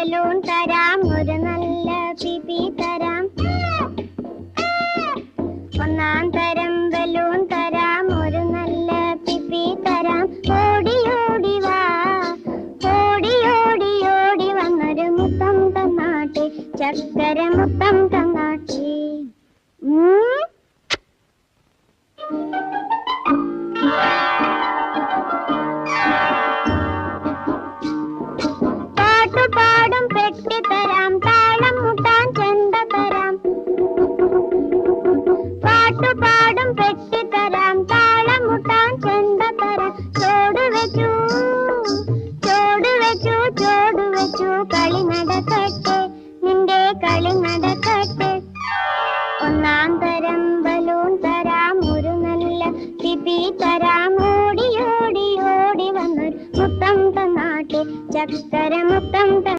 Balloon തരാം, ഒരു നല്ല പിപി തരാം. ഒന്നാം തരം ബലൂൺ തരാം, ഒരു നല്ല പിപി തരാം. ഓടി ഓടി വാ, ഓടി ഓടി ഓടി വന്നൊരു മുത്തം തന്നാട്ടെ, ചക്കര മുത്തം തന്നാട്ടെ. പാട്ടുപാടും പെട്ടി തരാം, താളം മുട്ടാൻ ചെണ്ട തരാം. പാട്ടുപാടും പെട്ടി തരാം, താളം മുട്ടാൻ ചെണ്ട തരാം. ചോട് വെച്ചു ചോട് വെച്ചു ചോട് വെച്ചു, കളി നടക്കട്ടെ, നിന്റെ കളി നടക്കട്ടെ. ഒന്നാം